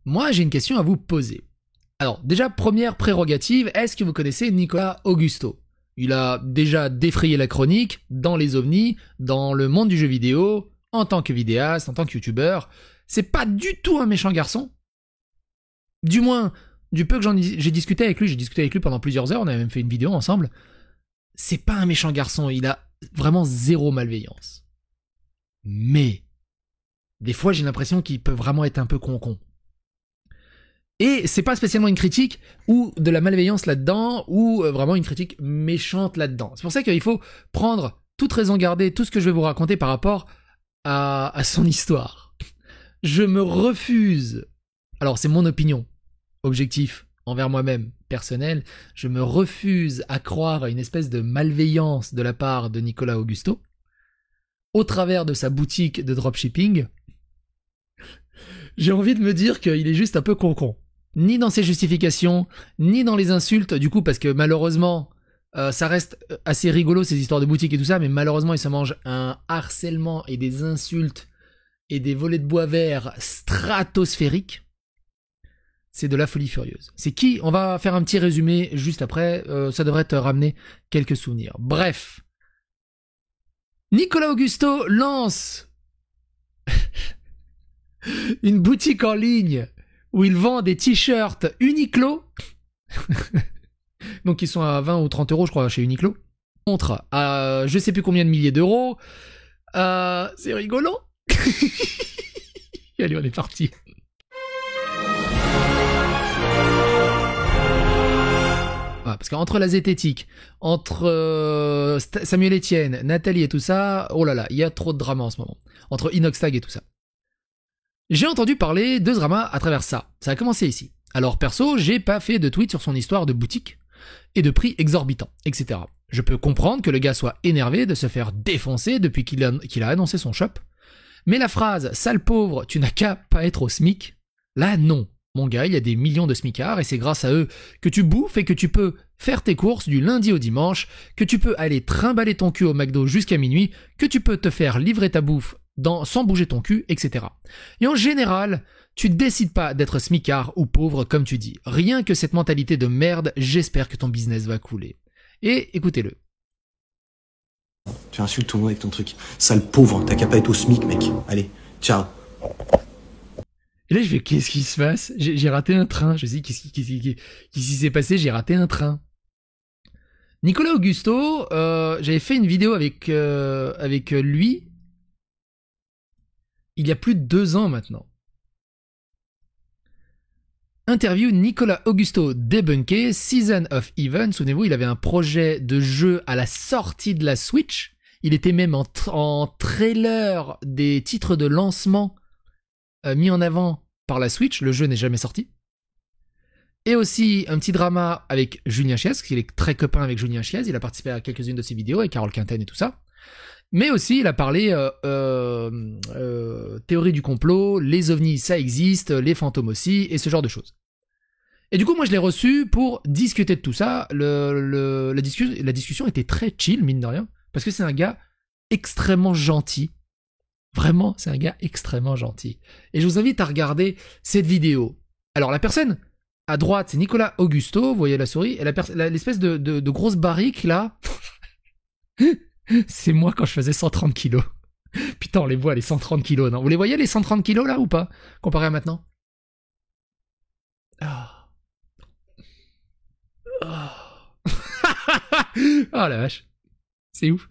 moi j'ai une question à vous poser. Alors, déjà, première prérogative, est-ce que vous connaissez Nicolas Augusto? Il a déjà défrayé la chronique dans les ovnis, dans le monde du jeu vidéo, en tant que vidéaste, en tant que youtubeur. C'est pas du tout un méchant garçon. Du moins, du peu que j'ai discuté avec lui pendant plusieurs heures, on a même fait une vidéo ensemble. C'est pas un méchant garçon, il a vraiment zéro malveillance. Mais, des fois j'ai l'impression qu'il peut vraiment être un peu con-con. Et c'est pas spécialement une critique ou de la malveillance là-dedans ou vraiment une critique méchante là-dedans. C'est pour ça qu'il faut prendre toute raison garder tout ce que je vais vous raconter par rapport à son histoire. Je me refuse, alors c'est mon opinion, objectif envers moi-même, personnel, je me refuse à croire à une espèce de malveillance de la part de Nicolas Augusto au travers de sa boutique de dropshipping. J'ai envie de me dire qu'il est juste un peu con-con. Ni dans ses justifications, ni dans les insultes, du coup, parce que malheureusement, ça reste assez rigolo ces histoires de boutique et tout ça, mais malheureusement, il se mange un harcèlement et des insultes et des volets de bois vert stratosphériques. C'est de la folie furieuse. C'est qui? On va faire un petit résumé juste après, ça devrait te ramener quelques souvenirs. Bref. Nicolas Augusto lance une boutique en ligne où il vend des t-shirts Uniqlo. Donc ils sont à 20 ou 30 euros, je crois, chez Uniqlo. Contre à je sais plus combien de milliers d'euros. C'est rigolo. Allez, on est parti. Parce qu'entre la zététique, entre Samuel Etienne, Nathalie et tout ça, oh là là, il y a trop de drama en ce moment. Entre Inoxtag et tout ça. J'ai entendu parler de ce drama à travers ça. Ça a commencé ici. Alors perso, j'ai pas fait de tweet sur son histoire de boutique et de prix exorbitants, etc. Je peux comprendre que le gars soit énervé de se faire défoncer depuis qu'il a annoncé son shop. Mais la phrase « sale pauvre, tu n'as qu'à pas être au SMIC », là non. Mon gars, il y a des millions de smicards et c'est grâce à eux que tu bouffes et que tu peux faire tes courses du lundi au dimanche, que tu peux aller trimballer ton cul au McDo jusqu'à minuit, que tu peux te faire livrer ta bouffe sans bouger ton cul, etc. Et en général, tu décides pas d'être smicard ou pauvre comme tu dis. Rien que cette mentalité de merde, j'espère que ton business va couler. Et écoutez-le. Tu insultes tout le monde avec ton truc. Sale pauvre, t'as qu'à pas être au SMIC, mec. Allez, ciao. Et là, je fais, qu'est-ce qui se passe? J'ai raté un train. Je dis, qu'est-ce qui s'est passé? J'ai raté un train. Nicolas Augusto, j'avais fait une vidéo avec lui il y a plus de 2 ans maintenant. Interview Nicolas Augusto débunké, Season of Even. Souvenez-vous, il avait un projet de jeu à la sortie de la Switch. Il était même en trailer des titres de lancement mis en avant par la Switch. Le jeu n'est jamais sorti. Et aussi un petit drama avec Julien Chiez, parce qu'il est très copain avec Julien Chiez. Il a participé à quelques-unes de ses vidéos avec Carole Quinten et tout ça. Mais aussi, il a parlé théorie du complot, les ovnis, ça existe, les fantômes aussi, et ce genre de choses. Et du coup, moi, je l'ai reçu pour discuter de tout ça. La discussion était très chill, mine de rien, parce que c'est un gars extrêmement gentil. Vraiment, c'est un gars extrêmement gentil. Et je vous invite à regarder cette vidéo. Alors, la personne à droite, c'est Nicolas Augusto, vous voyez la souris, et l'espèce de grosse barrique, là... C'est moi quand je faisais 130 kilos. Putain, on les voit, les 130 kilos, non? Vous les voyez, les 130 kilos, là, ou pas? Comparé à maintenant? Oh. Oh. Oh la vache. C'est ouf.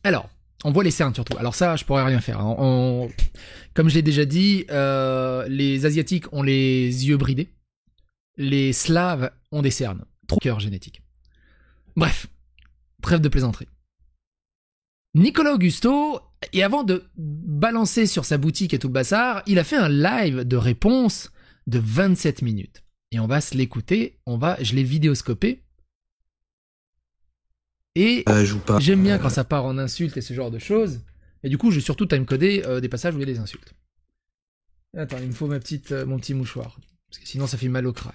Alors, on voit les cernes surtout. Alors ça, je pourrais rien faire. Comme je l'ai déjà dit, les Asiatiques ont les yeux bridés. Les Slaves ont des cernes. Trop cœur génétique. Bref, trêve de plaisanterie. Nicolas Augusto, et avant de balancer sur sa boutique et tout le bazar, il a fait un live de réponse de 27 minutes. Et on va se l'écouter, je l'ai vidéoscopé. Et j'aime bien quand ça part en insultes et ce genre de choses. Et du coup, je vais surtout timecoder des passages où il y a des insultes. Attends, il me faut mon petit mouchoir. Parce que sinon, ça fait mal au crâne.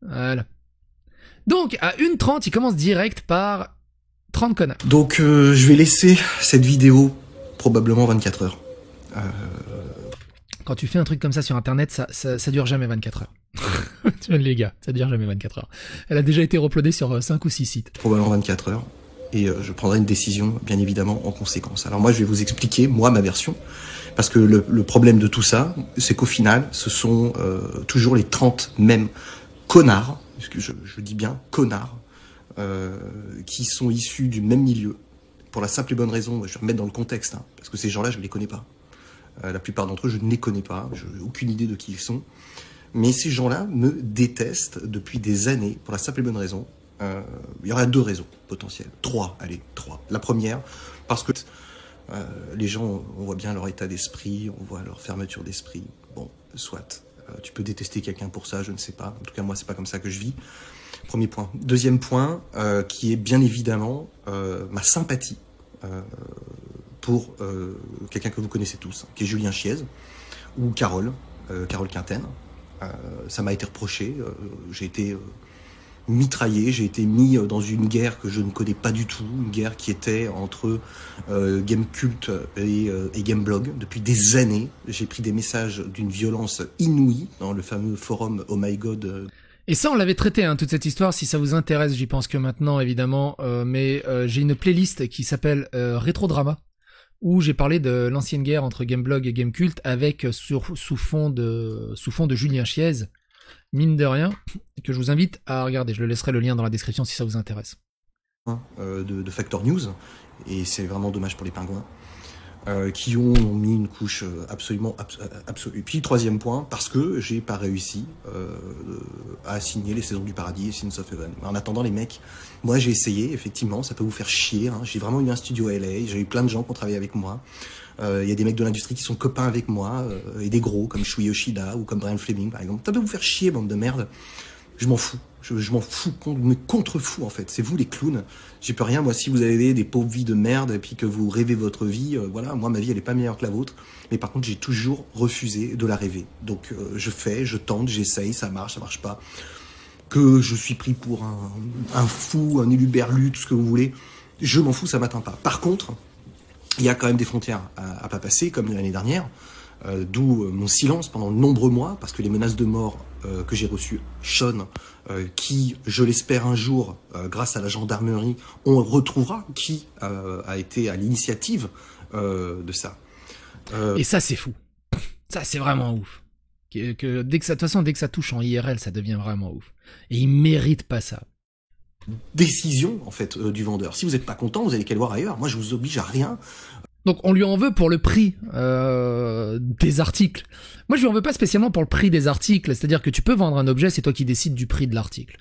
Voilà. Donc, à 1h30, il commence direct par 30 connards. Donc, je vais laisser cette vidéo Probablement 24 heures. Quand tu fais un truc comme ça sur internet, ça dure jamais 24 heures. Tu vois, les gars, ça dure jamais 24 heures. Elle a déjà été uploadée sur 5 ou 6 sites. Probablement 24 heures. Et je prendrai une décision, bien évidemment, en conséquence. Alors moi, je vais vous expliquer, moi, ma version. Parce que le problème de tout ça, c'est qu'au final, ce sont toujours les 30 mêmes connards, parce que je dis bien connards, qui sont issus du même milieu. Pour la simple et bonne raison, je vais remettre dans le contexte, hein, parce que ces gens-là, je ne les connais pas. La plupart d'entre eux, je ne les connais pas, je n'ai aucune idée de qui ils sont. Mais ces gens-là me détestent depuis des années, pour la simple et bonne raison. Il y aurait 2 raisons potentielles. 3, allez, 3. La première, parce que les gens, on voit bien leur état d'esprit, on voit leur fermeture d'esprit. Bon, soit. Tu peux détester quelqu'un pour ça, je ne sais pas. En tout cas, moi, c'est pas comme ça que je vis. Premier point. Deuxième point, qui est bien évidemment ma sympathie pour quelqu'un que vous connaissez tous, qui est Julien Chiez, ou Carole Quinten. Ça m'a été reproché, j'ai été mitraillé, j'ai été mis dans une guerre que je ne connais pas du tout, une guerre qui était entre Gamecult et Gameblog. Depuis des années, j'ai pris des messages d'une violence inouïe dans le fameux forum Oh My God. Et ça, on l'avait traité, hein, toute cette histoire, si ça vous intéresse, j'y pense que maintenant, évidemment, mais j'ai une playlist qui s'appelle Rétro-Drama, où j'ai parlé de l'ancienne guerre entre Gameblog et Gamecult avec sous fond de Julien Chiez, mine de rien, que je vous invite à regarder. Je le laisserai le lien dans la description si ça vous intéresse. De Factor News, et c'est vraiment dommage pour les pingouins, qui ont mis une couche absolument absolue. Et puis, 3e point, parce que j'ai pas réussi à signer les Saisons du Paradis et Sins of Heaven. En attendant, les mecs, moi j'ai essayé, effectivement, ça peut vous faire chier, hein. J'ai vraiment eu un studio à LA, j'ai eu plein de gens qui ont travaillé avec moi. Il y a des mecs de l'industrie qui sont copains avec moi, et des gros, comme Shuei Yoshida ou comme Brian Fleming, par exemple. Ça peut vous faire chier, bande de merde. Je m'en fous. Je m'en fous, me contre-fous en fait. C'est vous les clowns. J'y peux rien. Moi, si vous avez des pauvres vies de merde et puis que vous rêvez votre vie, voilà. Moi, ma vie, elle est pas meilleure que la vôtre. Mais par contre, j'ai toujours refusé de la rêver. Donc, je tente, j'essaye, ça marche pas. Que je suis pris pour un fou, un éluberlu, tout ce que vous voulez. Je m'en fous, ça m'atteint pas. Par contre, il y a quand même des frontières à pas passer, comme l'année dernière. D'où mon silence pendant de nombreux mois, parce que les menaces de mort que j'ai reçues, Sean, qui, je l'espère un jour, grâce à la gendarmerie, on retrouvera qui a été à l'initiative de ça. Et ça, c'est fou. Ça, c'est vraiment ouf. De toute façon, dès que ça touche en IRL, ça devient vraiment ouf. Et il mérite pas ça. Décision, en fait, du vendeur. Si vous n'êtes pas content, vous allez qu'à le voir ailleurs. Moi, je vous oblige à rien. Donc on lui en veut pour le prix des articles. Moi je lui en veux pas spécialement pour le prix des articles, c'est-à-dire que tu peux vendre un objet, c'est toi qui décides du prix de l'article.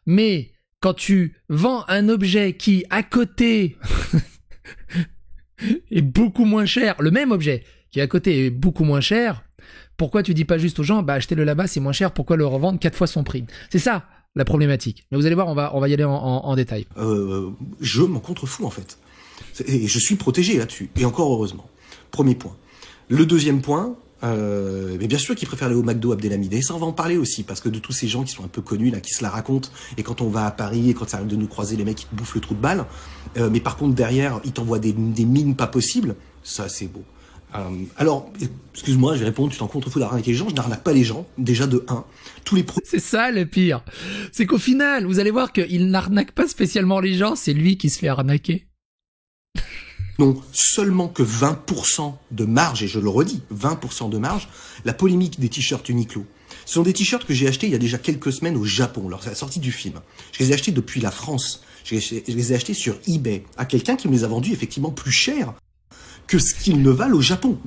Mais quand tu vends un objet qui à côté est beaucoup moins cher, le même objet qui à côté est beaucoup moins cher, pourquoi tu dis pas juste aux gens bah achetez-le là-bas, c'est moins cher, pourquoi le revendre 4 fois son prix? C'est ça la problématique. Mais vous allez voir, on va y aller en détail. Je m'en contrefous en fait. Et je suis protégé là-dessus, et encore heureusement. Premier point. Le deuxième point, mais bien sûr qu'ils préfèrent aller au McDo Abdelhamid, et ça on va en parler aussi, parce que de tous ces gens qui sont un peu connus, là, qui se la racontent, et quand on va à Paris, et quand ça arrive de nous croiser, les mecs qui te bouffent le trou de balle, mais par contre derrière, ils t'envoient des mines pas possibles, ça c'est beau. Alors, excuse-moi, je vais répondre, tu t'en contrefous d'arnaquer les gens, je n'arnaque pas les gens, déjà de 1. C'est ça le pire, c'est qu'au final, vous allez voir qu'il n'arnaque pas spécialement les gens, c'est lui qui se fait arnaquer. Non, seulement que 20% de marge, et je le redis, 20% de marge, la polémique des t-shirts Uniqlo. Ce sont des t-shirts que j'ai achetés il y a déjà quelques semaines au Japon, lors de la sortie du film. Je les ai achetés depuis la France. Je les ai achetés sur eBay, à quelqu'un qui me les a vendus effectivement plus cher que ce qu'ils ne valent au Japon.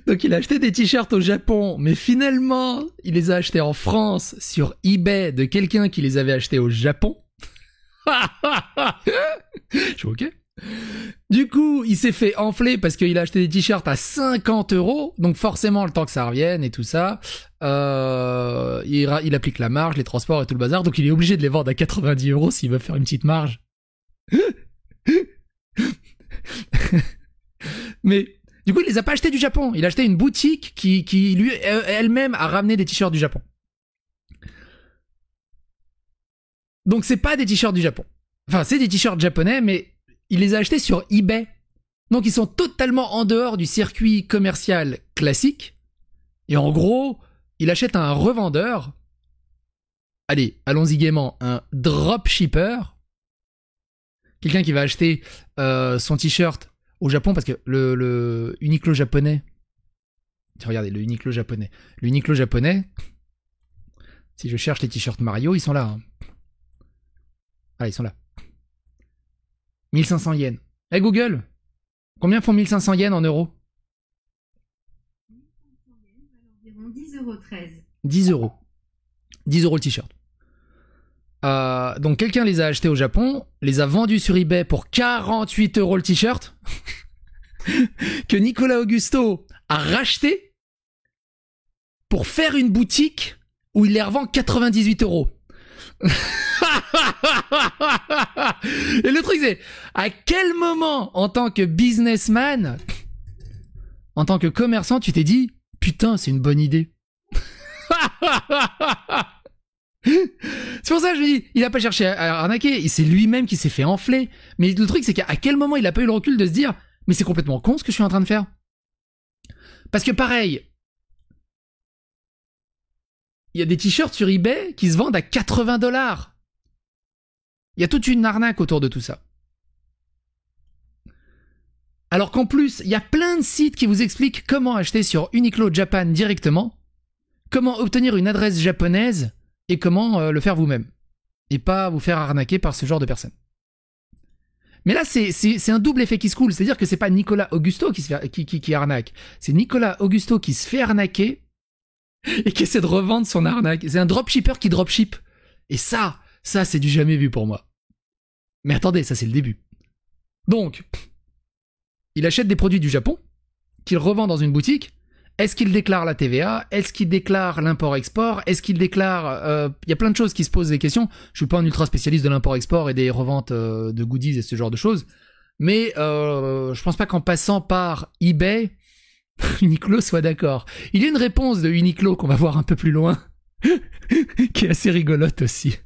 Donc il a acheté des t-shirts au Japon, mais finalement, il les a achetés en France sur eBay de quelqu'un qui les avait achetés au Japon. Je suis ok. Du coup, il s'est fait enfler parce qu'il a acheté des t-shirts à 50 €, donc forcément le temps que ça revienne et tout ça, il applique la marge, les transports et tout le bazar, donc il est obligé de les vendre à 90 € s'il veut faire une petite marge. Mais du coup, il les a pas achetés du Japon, il a acheté une boutique qui lui elle-même a ramené des t-shirts du Japon. Donc c'est pas des t-shirts du Japon. Enfin, c'est des t-shirts japonais, mais il les a achetés sur eBay. Donc ils sont totalement en dehors du circuit commercial classique. Et en gros, il achète un revendeur. Allez, allons-y gaiement, un dropshipper. Quelqu'un qui va acheter son t-shirt au Japon, parce que le Uniqlo japonais... Regardez, le Uniqlo japonais. Le Uniqlo japonais, si je cherche les t-shirts Mario, ils sont là. Hein. Ah, ils sont là. 1500 yens. Hey Google, combien font 1500 yens en euros? 10 euros. 10 euros le t-shirt. Donc quelqu'un les a achetés au Japon, les a vendus sur eBay pour 48 euros le t-shirt, que Nicolas Augusto a racheté pour faire une boutique où il les revend 98 euros. Et le truc c'est, à quel moment, en tant que businessman, en tant que commerçant, tu t'es dit, putain, c'est une bonne idée. C'est pour ça que je me dis, il a pas cherché à arnaquer, c'est lui-même qui s'est fait enfler. Mais le truc c'est qu'à quel moment il a pas eu le recul de se dire, mais c'est complètement con ce que je suis en train de faire. Parce que pareil, il y a des t-shirts sur eBay qui se vendent à 80 $. Il y a toute une arnaque autour de tout ça. Alors qu'en plus, il y a plein de sites qui vous expliquent comment acheter sur Uniqlo Japan directement, comment obtenir une adresse japonaise et comment le faire vous-même. Et pas vous faire arnaquer par ce genre de personnes. Mais là, c'est un double effet qui se coule. C'est-à-dire que c'est pas Nicolas Augusto qui arnaque. C'est Nicolas Augusto qui se fait arnaquer et qui essaie de revendre son arnaque. C'est un dropshipper qui dropship. Et ça c'est du jamais vu pour moi. Mais attendez, ça c'est le début. Donc, il achète des produits du Japon, qu'il revend dans une boutique. Est-ce qu'il déclare la TVA? Est-ce qu'il déclare l'import-export? Est-ce qu'il déclare... y a plein de choses qui se posent des questions. Je suis pas un ultra spécialiste de l'import-export et des reventes de goodies et ce genre de choses. Mais je pense pas qu'en passant par eBay, Uniqlo soit d'accord. Il y a une réponse de Uniqlo qu'on va voir un peu plus loin, qui est assez rigolote aussi.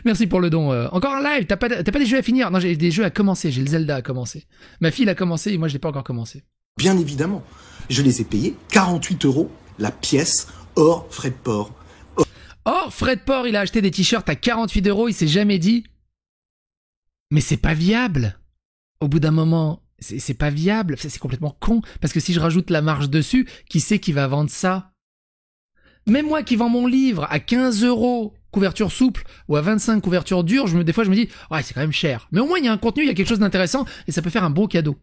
Merci pour le don. Encore un live, t'as pas des jeux à finir? Non, j'ai des jeux à commencer, j'ai le Zelda à commencer. Ma fille l'a commencé et moi je l'ai pas encore commencé. Bien évidemment, je les ai payés 48 € la pièce, hors frais de port. Or, frais de port, il a acheté des t-shirts à 48 €, il s'est jamais dit « Mais c'est pas viable !» Au bout d'un moment, c'est pas viable, c'est complètement con, parce que si je rajoute la marge dessus, qui c'est qui va vendre ça? Même moi qui vends mon livre à 15 € couverture souple ou à 25 couverture dure, des fois je me dis « Ouais, c'est quand même cher. » Mais au moins il y a un contenu, il y a quelque chose d'intéressant, et ça peut faire un beau cadeau.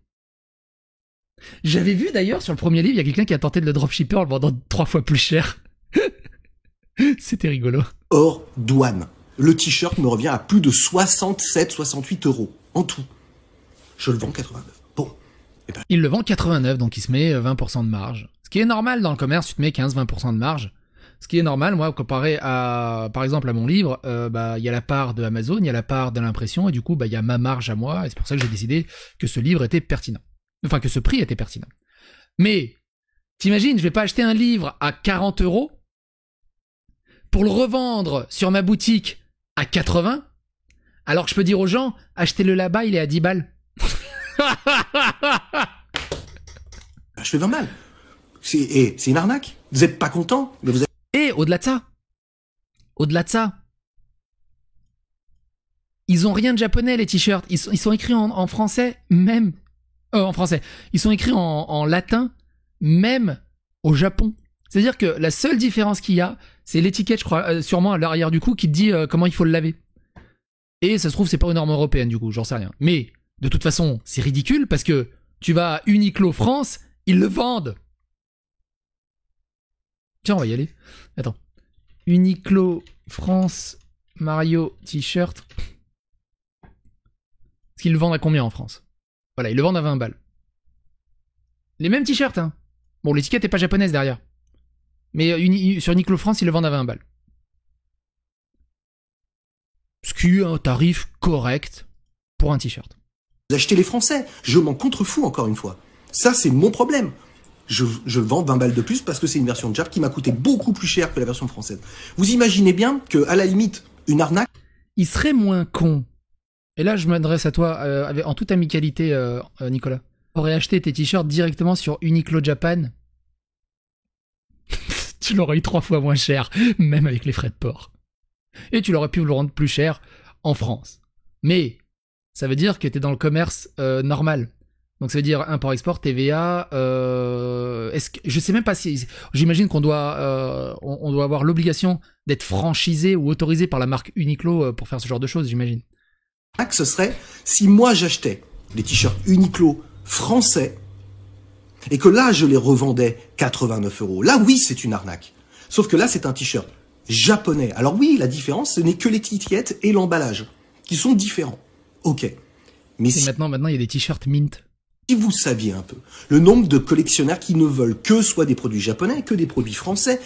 J'avais vu d'ailleurs sur le premier livre, il y a quelqu'un qui a tenté de le dropshipper en le vendant 3 fois plus cher. C'était rigolo. Hors douane. Le t-shirt me revient à plus de 67-68 € en tout. Je le vends 89. Bon. Et ben... Il le vend 89, donc il se met 20% de marge. Ce qui est normal dans le commerce, tu te mets 15-20% de marge. Ce qui est normal, moi, comparé à, par exemple, à mon livre, il y a la part de Amazon, il y a la part de l'impression, et du coup, il y a ma marge à moi, et c'est pour ça que j'ai décidé que ce livre était pertinent. Enfin, que ce prix était pertinent. Mais, t'imagines, je vais pas acheter un livre à 40 € pour le revendre sur ma boutique à 80, alors que je peux dire aux gens, achetez-le là-bas, il est à 10 balles. Je fais 20 balles. C'est une arnaque. Vous êtes pas content, mais vous êtes... Et au-delà de ça, ils ont rien de japonais, les t-shirts. Ils sont écrits en français, même... en français. Ils sont écrits en latin, même au Japon. C'est-à-dire que la seule différence qu'il y a, c'est l'étiquette, je crois, sûrement à l'arrière du cou, qui te dit comment il faut le laver. Et ça se trouve, c'est pas une norme européenne, du coup, j'en sais rien. Mais, de toute façon, c'est ridicule, parce que tu vas à Uniqlo France, ils le vendent. Tiens, on va y aller. Attends. Uniqlo France Mario t-shirt. Est-ce qu'ils le vendent à combien en France? Voilà, ils le vendent à 20 balles. Les mêmes t-shirts, hein. Bon, l'étiquette est pas japonaise derrière. Mais sur Uniqlo France, ils le vendent à 20 balles. Ce qui est un tarif correct pour un t-shirt. Vous achetez les Français. Je m'en contrefous encore une fois. Ça, c'est mon problème. Je vends 20 balles de plus parce que c'est une version de Jap qui m'a coûté beaucoup plus cher que la version française. Vous imaginez bien que, à la limite, une arnaque... Il serait moins con. Et là, je m'adresse à toi en toute amicalité, Nicolas. Aurais acheté tes t-shirts directement sur Uniqlo Japan, tu l'aurais eu 3 fois moins cher, même avec les frais de port. Et tu l'aurais pu le rendre plus cher en France. Mais ça veut dire que t'es dans le commerce normal. Donc ça veut dire import-export, TVA. Je sais même pas si. J'imagine qu'on doit, on doit avoir l'obligation d'être franchisé ou autorisé par la marque Uniqlo pour faire ce genre de choses, j'imagine. Ce serait si moi j'achetais les t-shirts Uniqlo français et que là je les revendais 89 €. Là oui, c'est une arnaque. Sauf que là c'est un t-shirt japonais. Alors oui, la différence, ce n'est que l'étiquette et l'emballage qui sont différents. Ok. Mais et maintenant il y a des t-shirts mint. Si vous saviez un peu le nombre de collectionneurs qui ne veulent que soit des produits japonais, que des produits français,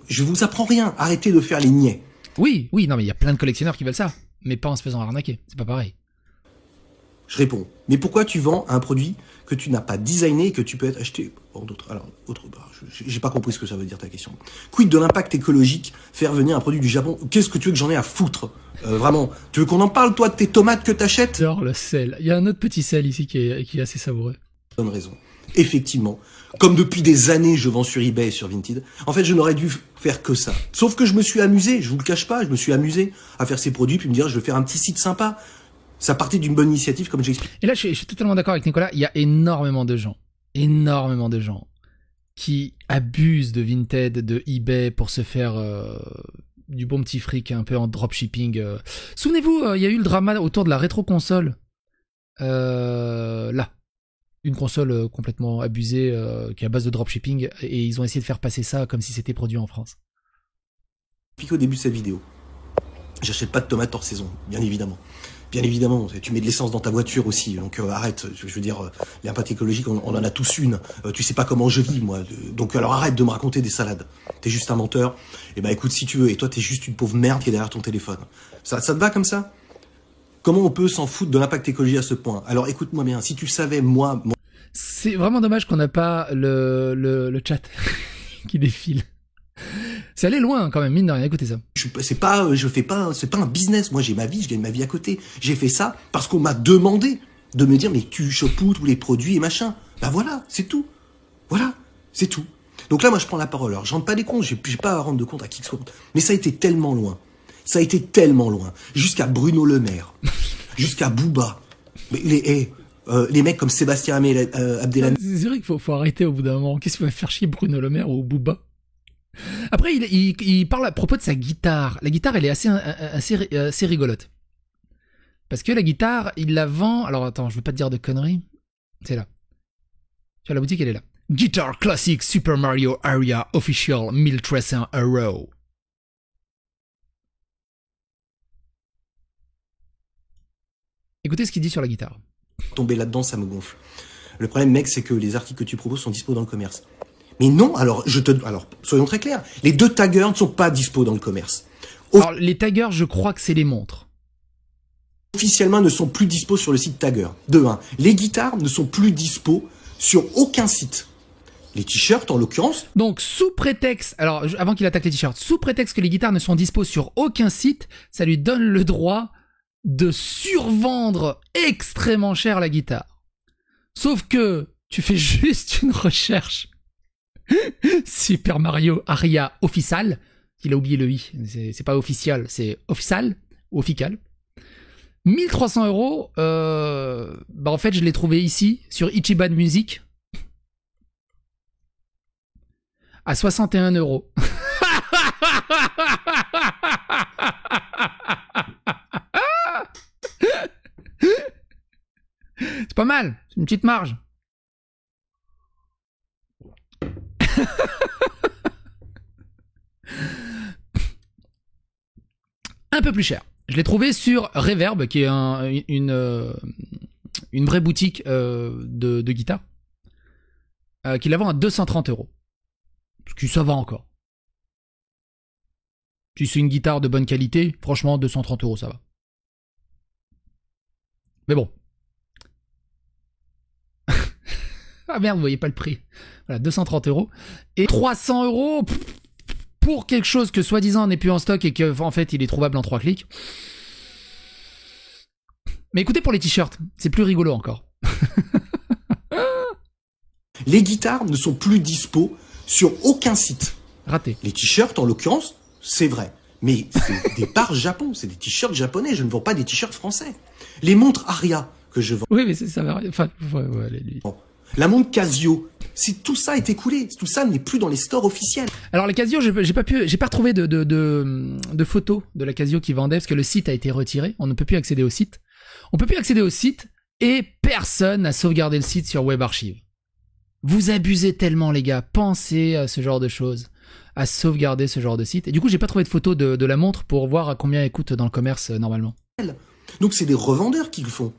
je vous apprends rien. Arrêtez de faire les niais. Oui, non mais il y a plein de collectionneurs qui veulent ça, mais pas en se faisant arnaquer. C'est pas pareil. Je réponds. Mais pourquoi tu vends un produit que tu n'as pas designé et que tu peux être acheté pour d'autres? Alors, j'ai pas compris ce que ça veut dire ta question. Quid de l'impact écologique faire venir un produit du Japon? Qu'est-ce que tu veux que j'en ai à foutre? Vraiment, tu veux qu'on en parle, toi, de tes tomates que t'achètes? Genre le sel. Il y a un autre petit sel ici qui est assez savoureux. Bonne raison. Effectivement, comme depuis des années je vends sur eBay et sur Vinted, en fait je n'aurais dû faire que ça. Sauf que je me suis amusé, je vous le cache pas, je me suis amusé à faire ces produits puis me dire je vais faire un petit site sympa. Ça partait d'une bonne initiative comme j'explique. Et là je suis totalement d'accord avec Nicolas, il y a énormément de gens qui abusent de Vinted, de eBay pour se faire du bon petit fric un peu en dropshipping. Souvenez-vous, il y a eu le drama autour de la rétro-console. Là. Une console complètement abusée qui est à base de dropshipping et ils ont essayé de faire passer ça comme si c'était produit en France. Puis au début de cette vidéo, j'achète pas de tomates hors saison, bien évidemment. Bien évidemment, tu mets de l'essence dans ta voiture aussi, donc arrête, je veux dire, l'impact écologique, on en a tous une. Tu sais pas comment je vis, moi, donc alors arrête de me raconter des salades. T'es juste un menteur, et bah écoute si tu veux, et toi t'es juste une pauvre merde qui est derrière ton téléphone. Ça te va comme ça? Comment on peut s'en foutre de l'impact écologique à ce point? Alors écoute-moi bien, si tu savais, moi... C'est vraiment dommage qu'on n'a pas le chat qui défile. C'est allé loin quand même, mine de rien, écoutez ça. C'est pas un business, moi j'ai ma vie, je gagne ma vie à côté. J'ai fait ça parce qu'on m'a demandé de me dire mais tu chopes où tous les produits et machin. Bah voilà, c'est tout. Voilà, c'est tout. Donc là moi je prends la parole, alors je rentre pas des comptes, j'ai pas à rendre de compte à qui que ce soit. Mais ça a été tellement loin. Ça a été tellement loin. Jusqu'à Bruno Le Maire, jusqu'à Booba. Mais les mecs comme Sébastien Abdelhamid. C'est vrai qu'il faut arrêter au bout d'un moment. Qu'est-ce qu'il va faire chier Bruno Le Maire ou Booba? Après, il parle à propos de sa guitare. La guitare, elle est assez rigolote. Parce que la guitare, il la vend... Alors attends, je veux pas te dire de conneries. C'est là. Tu vois, la boutique, elle est là. Guitar Classic Super Mario Aria Official 1300 €. Écoutez ce qu'il dit sur la guitare. Tomber là-dedans, ça me gonfle. Le problème, mec, c'est que les articles que tu proposes sont dispo dans le commerce. Mais non, alors soyons très clairs. Les 2 taggers ne sont pas dispo dans le commerce. Alors, les taggers, je crois que c'est les montres. Officiellement, ne sont plus dispo sur le site Tagger. De 1. Les guitares ne sont plus dispo sur aucun site. Les t-shirts, en l'occurrence. Donc, sous prétexte, alors, avant qu'il attaque les t-shirts, sous prétexte que les guitares ne sont dispo sur aucun site, ça lui donne le droit de survendre extrêmement cher la guitare. Sauf que tu fais juste une recherche Super Mario Aria Official, il a oublié le i, c'est pas official, c'est official ou official. 1300 €, bah en fait je l'ai trouvé ici sur Ichiban Music à 61 €. C'est pas mal, c'est une petite marge. Un peu plus cher. Je l'ai trouvé sur Reverb, qui est une vraie boutique de guitare, qui la vend à 230 €. Ce qui ça va encore. Si c'est une guitare de bonne qualité, franchement 230 € ça va. Mais bon. Ah merde, vous voyez pas le prix. Voilà, 230 €. Et 300 € pour quelque chose que soi-disant n'est plus en stock et que en fait il est trouvable en 3 clics. Mais écoutez pour les t-shirts, c'est plus rigolo encore. Les guitares ne sont plus dispo sur aucun site. Raté. Les t-shirts, en l'occurrence, c'est vrai. Mais c'est des parts Japon, c'est des t-shirts japonais, je ne vends pas des t-shirts français. Les montres Aria que je vends. Oui, mais ça va rien. Enfin, lui. La montre Casio, tout ça est écoulé, tout ça n'est plus dans les stores officiels. Alors la Casio, j'ai pas retrouvé de photos de la Casio qui vendait parce que le site a été retiré. On ne peut plus accéder au site. On peut plus accéder au site et personne n'a sauvegardé le site sur Web Archive. Vous abusez tellement, les gars. Pensez à ce genre de choses, à sauvegarder ce genre de site. Et du coup, j'ai pas trouvé de photo de la montre pour voir à combien elle coûte dans le commerce normalement. Donc c'est des revendeurs qui le font.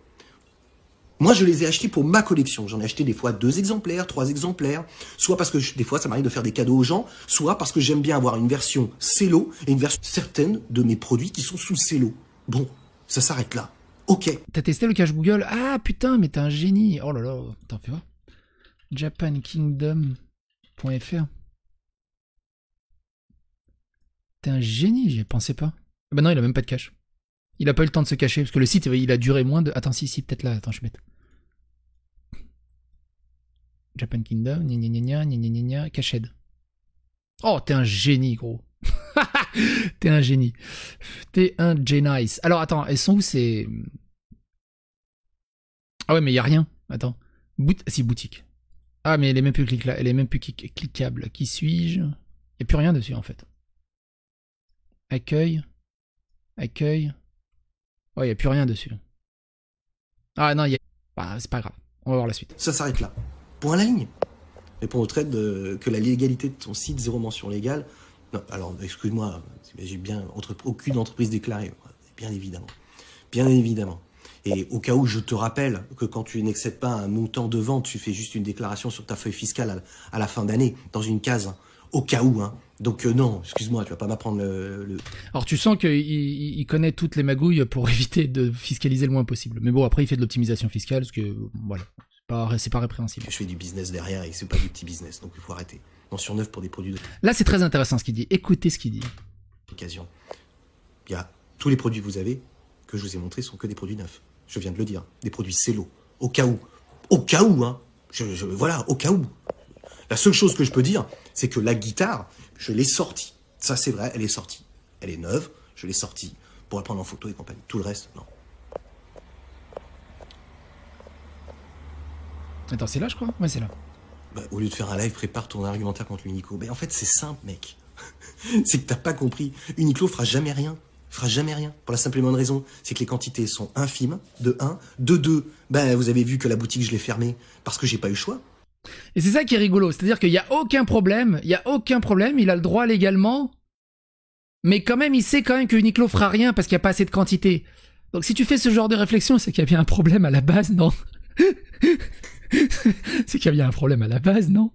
Moi, je les ai achetés pour ma collection. J'en ai acheté des fois 2 exemplaires, 3 exemplaires. Soit parce que des fois, ça m'arrive de faire des cadeaux aux gens, soit parce que j'aime bien avoir une version cello et une version certaine de mes produits qui sont sous cello. Bon, ça s'arrête là. Ok. T'as testé le cache Google? Ah putain, mais t'es un génie. Oh là là, attends, fais voir. JapanKingdom.fr. T'es un génie, j'y pensais pas. Bah non, il a même pas de cache. Il a pas eu le temps de se cacher, parce que le site, il a duré moins de... Attends, si, peut-être là, attends, je vais mettre. Japan Kingdom, gna Cached. Oh, t'es un génie, gros. T'es un génie. T'es un G-Nice. Alors, attends, elles sont où ces... Ah ouais, mais y a rien. Attends. Si, boutique. Ah, mais elle est même plus elle est même plus cliquable. Qui suis-je? Y a plus rien dessus, en fait. Accueil. Oh, il n'y a plus rien dessus. Ah non, bah, c'est pas grave. On va voir la suite. Ça s'arrête là. Point à la ligne. Répond au trait que la légalité de ton site, 0 mention légale. Non, alors, excuse-moi, j'ai bien aucune entreprise déclarée. Bien évidemment. Bien évidemment. Et au cas où, je te rappelle que quand tu n'excèdes pas un montant de vente, tu fais juste une déclaration sur ta feuille fiscale à la fin d'année, dans une case. Au cas où, hein. Donc non, excuse-moi, tu vas pas m'apprendre le... Alors tu sens qu'il connaît toutes les magouilles pour éviter de fiscaliser le moins possible. Mais bon, après il fait de l'optimisation fiscale, parce que voilà, c'est pas répréhensible. Je fais du business derrière et c'est pas du petit business, donc il faut arrêter. Mention neuve pour des produits de... Là c'est très intéressant ce qu'il dit, écoutez ce qu'il dit. Occasion. Il y a tous les produits que vous avez, que je vous ai montrés, sont que des produits neufs. Je viens de le dire, des produits cello. Au cas où, hein. Voilà, au cas où. La seule chose que je peux dire, c'est que la guitare, je l'ai sortie. Ça, c'est vrai, elle est sortie. Elle est neuve, je l'ai sortie pour la prendre en photo et compagnie. Tout le reste, non. Attends, c'est là, je crois? Ouais, c'est là. Bah, au lieu de faire un live, prépare ton argumentaire contre Uniqlo. Mais en fait, c'est simple, mec. C'est que t'as pas compris. Uniqlo fera jamais rien. Fera jamais rien. Pour la simple et bonne raison, c'est que les quantités sont infimes, de 1. De 2, ben, vous avez vu que la boutique, je l'ai fermée parce que j'ai pas eu le choix. Et c'est ça qui est rigolo, c'est-à-dire qu'il n'y a aucun problème, il a le droit légalement, mais quand même, il sait quand même que Uniqlo fera rien parce qu'il n'y a pas assez de quantité. Donc si tu fais ce genre de réflexion, c'est qu'il y a bien un problème à la base, non? C'est qu'il y a bien un problème à la base, non?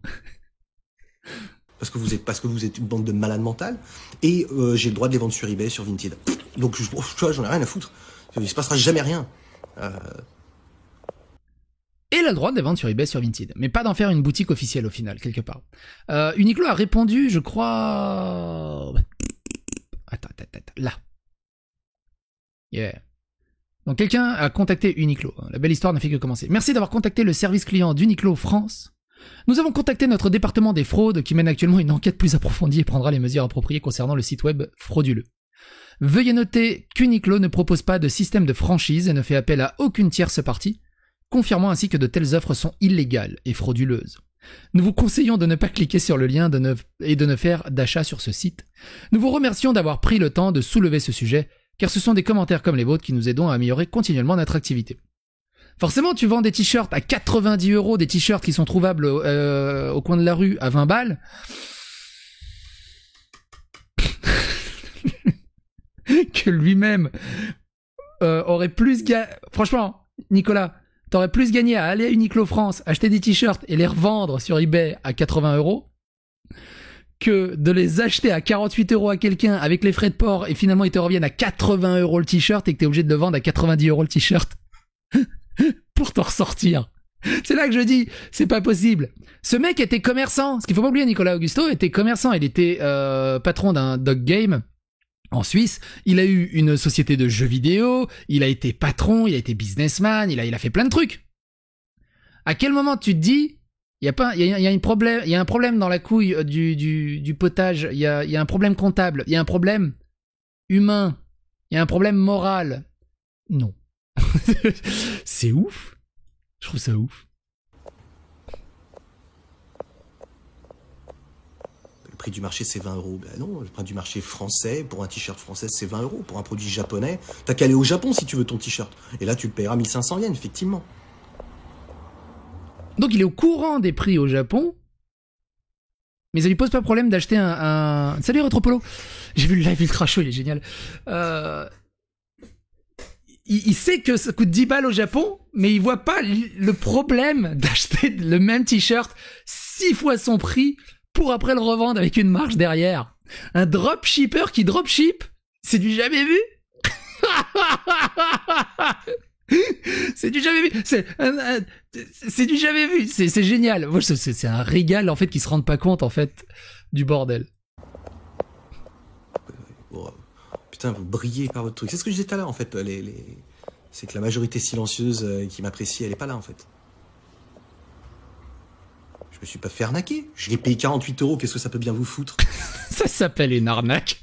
Parce que vous êtes une bande de malades mentales, et j'ai le droit de les vendre sur eBay, sur Vinted. Donc tu vois, j'en ai rien à foutre. Il se passera jamais rien. Et il a le droit de les vendre sur eBay, sur Vinted. Mais pas d'en faire une boutique officielle au final, quelque part. Uniqlo a répondu, je crois... Attends, là. Yeah. Donc quelqu'un a contacté Uniqlo. La belle histoire n'a fait que commencer. Merci d'avoir contacté le service client d'Uniqlo France. Nous avons contacté notre département des fraudes qui mène actuellement une enquête plus approfondie et prendra les mesures appropriées concernant le site web frauduleux. Veuillez noter qu'Uniqlo ne propose pas de système de franchise et ne fait appel à aucune tierce partie, confirmant ainsi que de telles offres sont illégales et frauduleuses. Nous vous conseillons de ne pas cliquer sur le lien et de ne faire d'achat sur ce site. Nous vous remercions d'avoir pris le temps de soulever ce sujet, car ce sont des commentaires comme les vôtres qui nous aident à améliorer continuellement notre activité. Forcément, tu vends des t-shirts à 90 €, des t-shirts qui sont trouvables au coin de la rue à 20 balles. Que lui-même aurait plus gagné... Franchement, Nicolas, t'aurais plus gagné à aller à Uniqlo France, acheter des t-shirts et les revendre sur eBay à 80 € que de les acheter à 48 € à quelqu'un avec les frais de port et finalement ils te reviennent à 80 € le t-shirt et que t'es obligé de le vendre à 90 € le t-shirt pour t'en ressortir. C'est là que je dis, c'est pas possible. Ce mec était commerçant. Ce qu'il faut pas oublier, Nicolas Augusto était commerçant. Il était patron d'un dog game en Suisse. Il a eu une société de jeux vidéo. Il a été patron. Il a été businessman. Il a fait plein de trucs. À quel moment tu te dis, Il y a un problème dans la couille du potage. Il y a un problème comptable. Il y a un problème humain. Il y a un problème moral. Non. C'est ouf. Je trouve ça ouf. Le prix du marché, c'est 20 €. Ben non, le prix du marché français, pour un t-shirt français, c'est 20 €. Pour un produit japonais, t'as qu'à aller au Japon si tu veux ton t-shirt. Et là, tu le paieras 1500 yens, effectivement. Donc il est au courant des prix au Japon, mais ça lui pose pas problème d'acheter un... Salut Retropolo. J'ai vu le live ultra chaud, il est génial. Il sait que ça coûte 10 balles au Japon, mais il voit pas le problème d'acheter le même t-shirt 6 fois son prix pour après le revendre avec une marge derrière. Un dropshipper qui dropship, c'est du jamais vu. C'est du jamais vu. C'est du jamais vu. C'est génial. Moi, c'est un régal en fait qu'ils se rendent pas compte en fait du bordel. Oh, putain, vous brillez par votre truc. C'est ce que je disais tout à l'heure en fait. C'est que la majorité silencieuse qui m'apprécie, elle est pas là en fait. Je me suis pas fait arnaquer. Je l'ai payé 48 €. Qu'est-ce que ça peut bien vous foutre? Ça s'appelle une arnaque.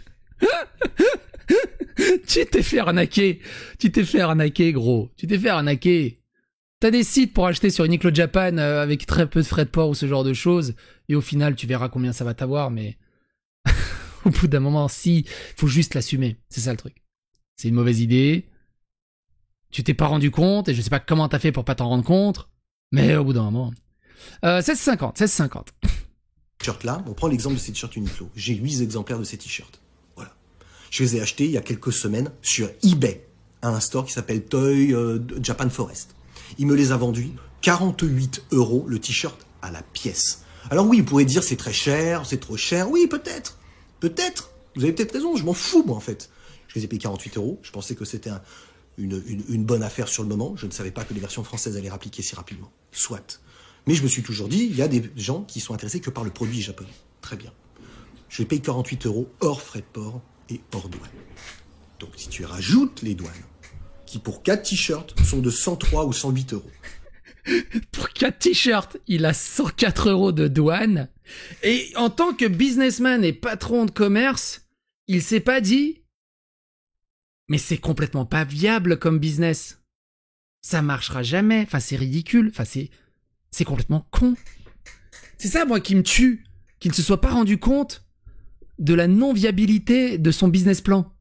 Tu t'es fait arnaquer. Tu t'es fait arnaquer, gros. Tu t'es fait arnaquer. T'as des sites pour acheter sur Uniqlo Japan avec très peu de frais de port ou ce genre de choses. Et au final, tu verras combien ça va t'avoir. Mais au bout d'un moment, si, faut juste l'assumer. C'est ça le truc. C'est une mauvaise idée. Tu t'es pas rendu compte. Et je sais pas comment t'as fait pour pas t'en rendre compte. Mais au bout d'un moment. 16,50. T-shirt là, on prend l'exemple de ces t-shirts Uniqlo. J'ai 8 exemplaires de ces t-shirts. Voilà. Je les ai achetés il y a quelques semaines sur eBay, à un store qui s'appelle Toy Japan Forest. Il me les a vendus 48 € le t-shirt à la pièce. Alors oui, vous pourrez dire c'est très cher, c'est trop cher. Oui, peut-être. Peut-être. Vous avez peut-être raison, je m'en fous moi en fait. Je les ai payés 48 €. Je pensais que c'était une bonne affaire sur le moment. Je ne savais pas que les versions françaises allaient rappliquer si rapidement. Soit. Mais je me suis toujours dit, il y a des gens qui sont intéressés que par le produit japonais. Très bien. Je les paye 48 € hors frais de port et hors douane. Donc si tu rajoutes les douanes, qui pour 4 t-shirts sont de 103 ou 108 €. Pour 4 t-shirts, il a 104 € de douane. Et en tant que businessman et patron de commerce, il s'est pas dit « Mais c'est complètement pas viable comme business. Ça marchera jamais. Enfin, c'est ridicule. Enfin, c'est complètement con. » C'est ça, moi, qui me tue. Qu'il ne se soit pas rendu compte de la non-viabilité de son business plan.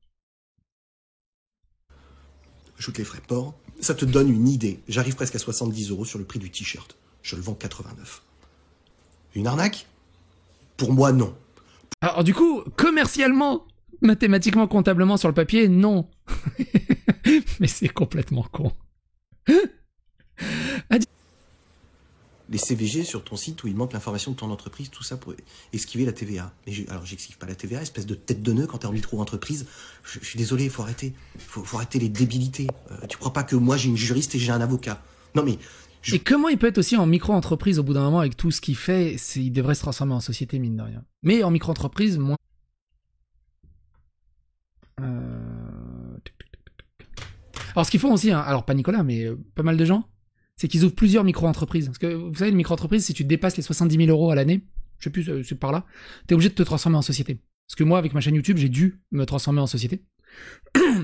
Ajoute les frais de port, ça te donne une idée. J'arrive presque à 70 € sur le prix du t-shirt. Je le vends 89. Une arnaque? Pour moi, non. Alors du coup, commercialement, mathématiquement, comptablement sur le papier, non. Mais c'est complètement con. Les CVG sur ton site où il manque l'information de ton entreprise, tout ça pour esquiver la TVA. Alors j'esquive pas la TVA, espèce de tête de nœud quand t'es en micro-entreprise. Je suis désolé, il faut arrêter. Faut arrêter les débilités. Tu crois pas que moi j'ai une juriste et j'ai un avocat? Non mais... Et comment il peut être aussi en micro-entreprise au bout d'un moment avec tout ce qu'il fait? Il devrait se transformer en société, mine de rien. Mais en micro-entreprise, moins... Alors ce qu'ils font aussi, hein, alors pas Nicolas, mais pas mal de gens, c'est qu'ils ouvrent plusieurs micro-entreprises. Parce que vous savez, une micro-entreprise, si tu dépasses les 70 000 € à l'année, je sais plus, c'est par là, t'es obligé de te transformer en société. Parce que moi, avec ma chaîne YouTube, j'ai dû me transformer en société.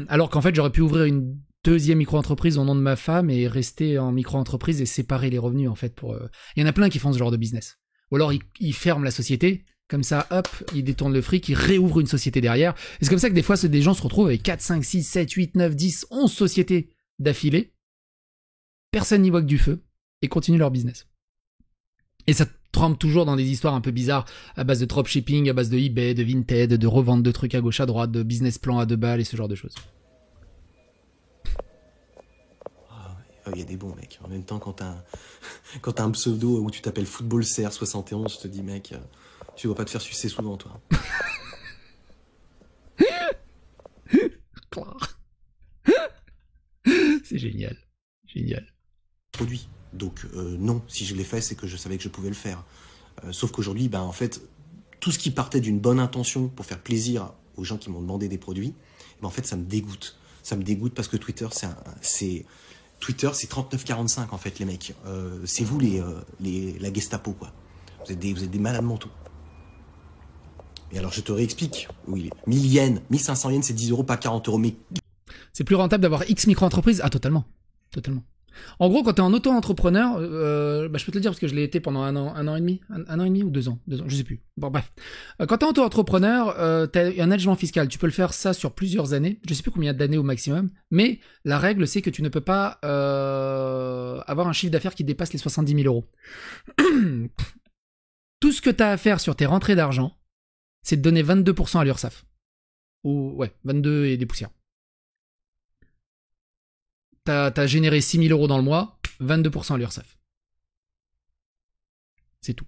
Alors qu'en fait, j'aurais pu ouvrir une deuxième micro-entreprise au nom de ma femme et rester en micro-entreprise et séparer les revenus, en fait. Il y en a plein qui font ce genre de business. Ou alors, ils ferment la société, comme ça, hop, ils détournent le fric, ils réouvrent une société derrière. Et c'est comme ça que des fois, des gens se retrouvent avec 4, 5, 6, 7, 8, 9, 10, 11 sociétés d'affilée. Personne n'y voit que du feu et continuent leur business. Et ça trempe toujours dans des histoires un peu bizarres à base de dropshipping, à base de eBay, de Vinted, de revente de trucs à gauche à droite, de business plan à 2 balles et ce genre de choses. Il y a des bons mecs. En même temps, quand t'as un pseudo où tu t'appelles Football CR71, je te dis mec, tu dois pas te faire sucer souvent toi. C'est génial. Génial. Produit. Donc non, si je l'ai fait, c'est que je savais que je pouvais le faire. Sauf qu'aujourd'hui, en fait, tout ce qui partait d'une bonne intention pour faire plaisir aux gens qui m'ont demandé des produits, en fait, ça me dégoûte. Ça me dégoûte parce que Twitter, Twitter, c'est 3945 en fait, les mecs. C'est vous la Gestapo, quoi. Vous êtes des malades mentaux. Et alors, je te réexplique. Oui, 1000 yens, 1500 yens, c'est 10 euros, pas 40 euros. Mais C'est plus rentable d'avoir X micro-entreprises. Ah, totalement. Totalement. En gros, quand tu es en auto-entrepreneur, je peux te le dire parce que je l'ai été pendant un an et demi. Un an et demi ou 2 ans, je sais plus. Bon, bref. Quand tu es auto-entrepreneur, tu as un allègement fiscal. Tu peux le faire ça sur plusieurs années. Je sais plus combien d'années au maximum. Mais la règle, c'est que tu ne peux pas avoir un chiffre d'affaires qui dépasse les 70 000 euros. Tout ce que tu as à faire sur tes rentrées d'argent, c'est de donner 22% à l'URSSAF. Ou, ouais, 22 et des poussières. T'as généré 6 000 euros dans le mois, 22% à l'URSSAF. C'est tout.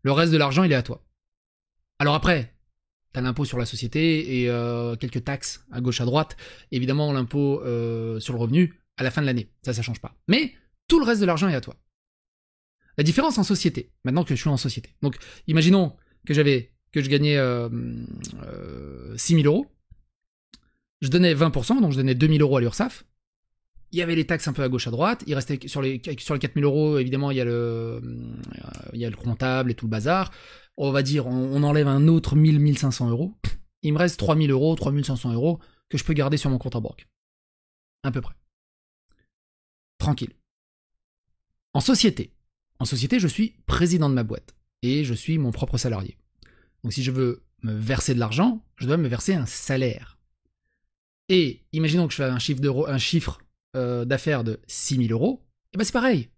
Le reste de l'argent, il est à toi. Alors après, t'as l'impôt sur la société et quelques taxes à gauche à droite. Évidemment, l'impôt sur le revenu à la fin de l'année. Ça change pas. Mais tout le reste de l'argent est à toi. La différence en société, maintenant que je suis en société. Donc, imaginons que je gagnais 6 000 euros. Je donnais 20%, donc je donnais 2 000 euros à l'URSSAF. Il y avait les taxes un peu à gauche à droite. Il restait sur les 4 000 euros, évidemment, il y a le comptable et tout le bazar. On va dire, on enlève un autre 1 500 euros. Il me reste 3 000 euros, 3 500 euros que je peux garder sur mon compte en banque. À peu près. Tranquille. En société, je suis président de ma boîte. Et je suis mon propre salarié. Donc si je veux me verser de l'argent, je dois me verser un salaire. Et imaginons que je fais un chiffre d'affaires de 6 000 euros, et ben c'est pareil.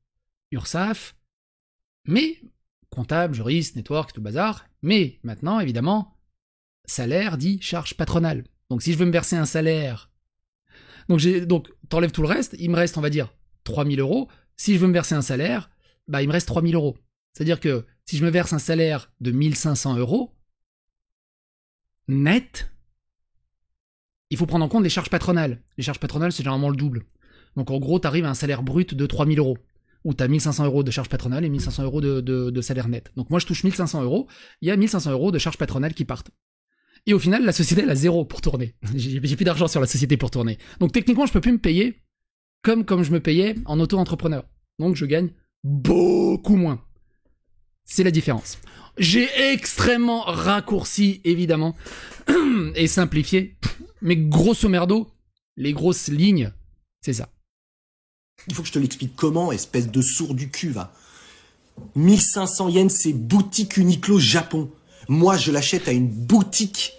URSSAF, mais comptable, juriste, network, tout le bazar. Mais maintenant, évidemment, salaire dit charge patronale. Donc si je veux me verser un salaire, donc t'enlèves tout le reste, il me reste, on va dire, 3 000 euros. Si je veux me verser un salaire, bah il me reste 3 000 euros. C'est-à-dire que si je me verse un salaire de 1 500 euros, net, il faut prendre en compte les charges patronales. Les charges patronales, c'est généralement le double. Donc en gros, tu arrives à un salaire brut de 3 000 euros. Où tu as 1 500 euros de charges patronales et 1 500 euros de salaire net. Donc moi, je touche 1 500 euros. Il y a 1 500 euros de charges patronales qui partent. Et au final, la société, elle a 0 pour tourner. J'ai plus d'argent sur la société pour tourner. Donc techniquement, je peux plus me payer comme je me payais en auto-entrepreneur. Donc je gagne beaucoup moins. C'est la différence. J'ai extrêmement raccourci, évidemment, et simplifié. Mais grosso merdo, les grosses lignes, c'est ça. Il faut que je te l'explique comment, espèce de sourd du cul, va. 1 500 yens, c'est boutique Uniqlo Japon. Moi, je l'achète à une boutique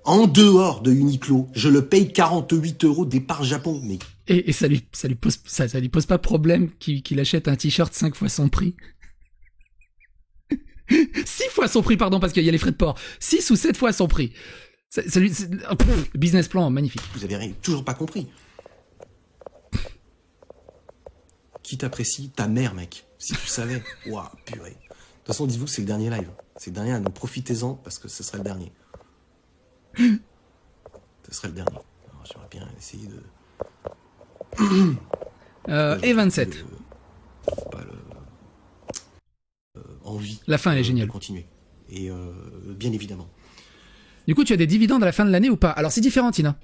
en dehors de Uniqlo. Je le paye 48 euros départ Japon. Mais... Et ça lui pose pas problème qu'il achète un t-shirt 5 fois son prix. 6 fois son prix, pardon, parce qu'il y a les frais de port. 6 ou 7 fois son prix. Business plan magnifique. Vous avez toujours pas compris. Qui t'apprécie? Ta mère, mec. Si tu savais. Waouh, purée. De toute façon, dites-vous que c'est le dernier live. C'est le dernier, donc profitez-en parce que ce sera le dernier. Ce serait le dernier. J'aimerais bien essayer de... et 27. Envie. La fin, elle est géniale. De continuer. Et bien évidemment. Du coup, tu as des dividendes à la fin de l'année ou pas? Alors, c'est différent, Tina.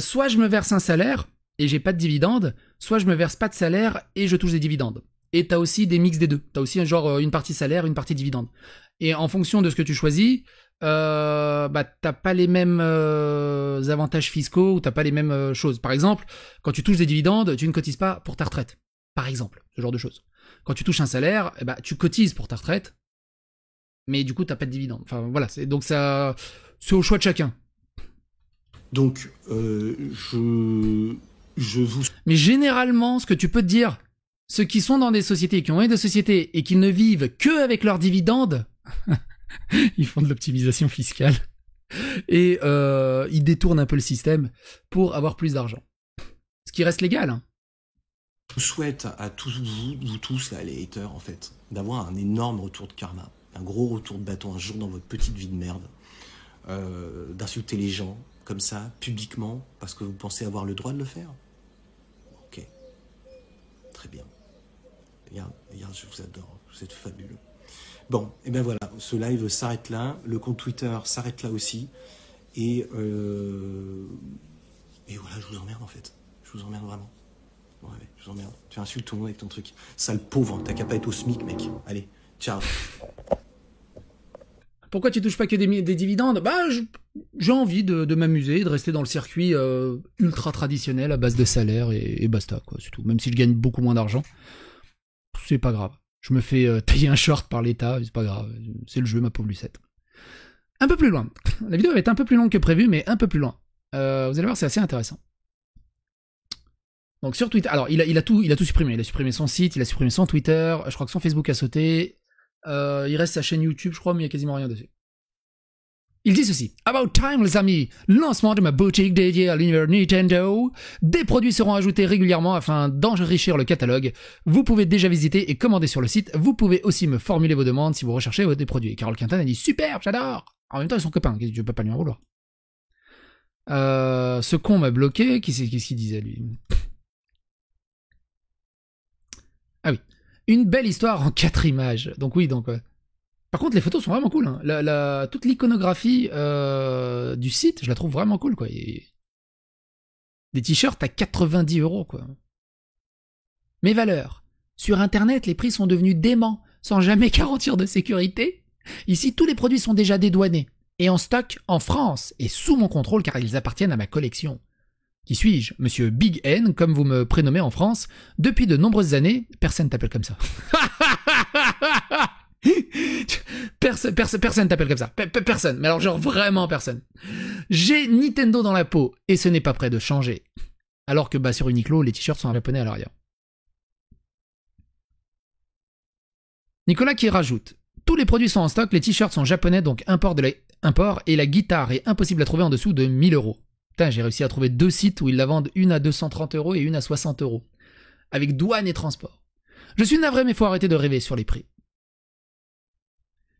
Soit je me verse un salaire et j'ai pas de dividendes, soit je me verse pas de salaire et je touche des dividendes. Et t'as aussi des mix des deux. T'as aussi une partie salaire, une partie dividende. Et en fonction de ce que tu choisis, t'as pas les mêmes avantages fiscaux ou t'as pas les mêmes choses. Par exemple, quand tu touches des dividendes, tu ne cotises pas pour ta retraite. Par exemple, ce genre de choses. Quand tu touches un salaire, tu cotises pour ta retraite, mais du coup, t'as pas de dividendes. Enfin, voilà. Donc ça, c'est au choix de chacun. Donc, je vous... Mais généralement, ce que tu peux te dire, ceux qui sont dans des sociétés, qui ont eu des sociétés et qui ne vivent que avec leurs dividendes, ils font de l'optimisation fiscale et ils détournent un peu le système pour avoir plus d'argent. Ce qui reste légal, hein. Je vous souhaite à tous vous tous, là, les haters, en fait, d'avoir un énorme retour de karma, un gros retour de bâton un jour dans votre petite vie de merde, d'insulter les gens comme ça, publiquement, parce que vous pensez avoir le droit de le faire. Ok. Très bien. Regarde, je vous adore, vous êtes fabuleux. Bon, et ben voilà, ce live s'arrête là, le compte Twitter s'arrête là aussi, et voilà, je vous emmerde en fait. Je Je vous emmerde vraiment. Ouais, je vous emmerde. Tu insultes tout le monde avec ton truc. Sale pauvre, t'as qu'à pas être au SMIC, mec. Allez, ciao. Pourquoi tu touches pas que des dividendes? Bah, j'ai envie de m'amuser, de rester dans le circuit ultra traditionnel à base de salaire et basta, quoi, c'est tout. Même si je gagne beaucoup moins d'argent, c'est pas grave. Je me fais tailler un short par l'État, c'est pas grave. C'est le jeu, ma pauvre Lucette. Un peu plus loin. La vidéo va être un peu plus longue que prévu, mais un peu plus loin. Vous allez voir, c'est assez intéressant. Donc sur Twitter, alors il a tout supprimé. Il a supprimé son site, il a supprimé son Twitter, je crois que son Facebook a sauté. Il reste sa chaîne YouTube, je crois, mais il y a quasiment rien dessus. Il dit ceci. About time, les amis. Lancement de ma boutique dédiée à l'univers Nintendo. Des produits seront ajoutés régulièrement afin d'enrichir le catalogue. Vous pouvez déjà visiter et commander sur le site. Vous pouvez aussi me formuler vos demandes si vous recherchez des produits. Et Carole Quintan a dit super, j'adore. En même temps, ils sont copains. Je peux pas lui en vouloir. Ce con m'a bloqué. Qu'est-ce qu'il disait, lui? Ah oui. Une belle histoire en 4 images. Donc oui, donc... Par contre, les photos sont vraiment cool. Hein. Toute l'iconographie du site, je la trouve vraiment cool, quoi. Des t-shirts à 90 €, quoi. Mes valeurs. Sur Internet, les prix sont devenus déments, sans jamais garantir de sécurité. Ici, tous les produits sont déjà dédouanés, et en stock en France, et sous mon contrôle car ils appartiennent à ma collection. Qui suis-je? Monsieur Big N, comme vous me prénommez en France. Depuis de nombreuses années, personne t'appelle comme ça. Personne t'appelle comme ça. Personne. Mais alors genre vraiment personne. J'ai Nintendo dans la peau, et ce n'est pas prêt de changer. Alors que sur Uniqlo, les t-shirts sont en japonais à l'arrière. Nicolas qui rajoute. Tous les produits sont en stock, les t-shirts sont japonais, donc import, et la guitare est impossible à trouver en dessous de 1000 €. Putain, j'ai réussi à trouver 2 sites où ils la vendent, une à 230 € et une à 60 €. Avec douane et transport. Je suis navré, mais faut arrêter de rêver sur les prix.